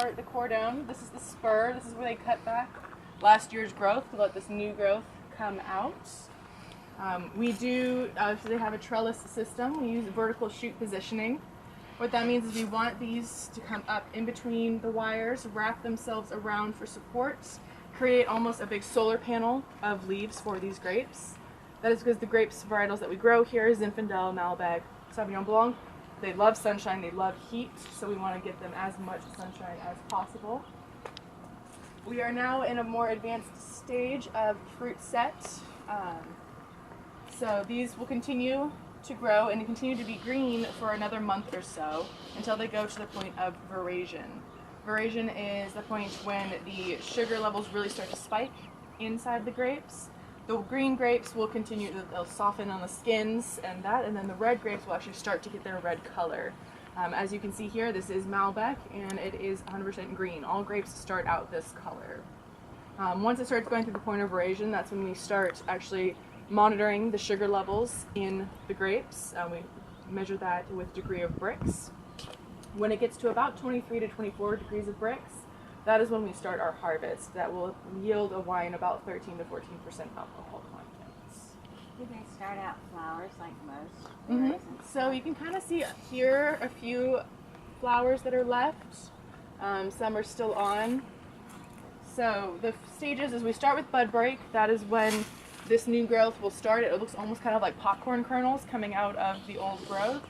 start the core down. This is the spur. This is where they cut back last year's growth to let this new growth come out. We do, so they have a trellis system. We use vertical shoot positioning. What that means is we want these to come up in between the wires, wrap themselves around for support, create almost a big solar panel of leaves for these grapes. That is because the grapes varietals that we grow here, Zinfandel, Malbec, Sauvignon Blanc, they love sunshine, they love heat, so we want to get them as much sunshine as possible. We are now in a more advanced stage of fruit set. So these will continue to grow and continue to be green for another month or so until they go to the point of veraison. Veraison is the point when the sugar levels really start to spike inside the grapes. The green grapes will continue, they'll soften on the skins and then the red grapes will actually start to get their red color. As you can see here, this is Malbec and it is 100% green. All grapes start out this color. Once it starts going through the point of veraison, that's when we start actually monitoring the sugar levels in the grapes. We measure that with degree of Brix. When it gets to about 23 to 24 degrees of Brix, that is when we start our harvest. That will yield a wine about 13 to 14% alcohol contents. Do they start out flowers like most? Mm-hmm. So you can kind of see here a few flowers that are left. Some are still on. So the stages is we start with bud break. That is when this new growth will start. It looks almost kind of like popcorn kernels coming out of the old growth.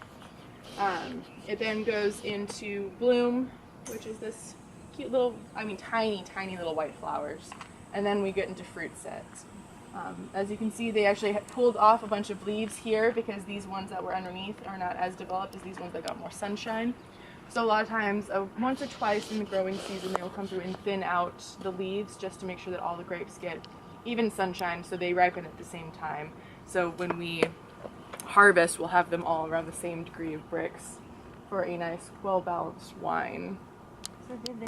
It then goes into bloom, which is this cute little, tiny little white flowers. And then we get into fruit set. As you can see, they actually pulled off a bunch of leaves here because these ones that were underneath are not as developed as these ones that got more sunshine. So a lot of times, once or twice in the growing season, they'll come through and thin out the leaves just to make sure that all the grapes get even sunshine, so they ripen at the same time. So when we harvest, we'll have them all around the same degree of Brix for a nice, well-balanced wine. So did they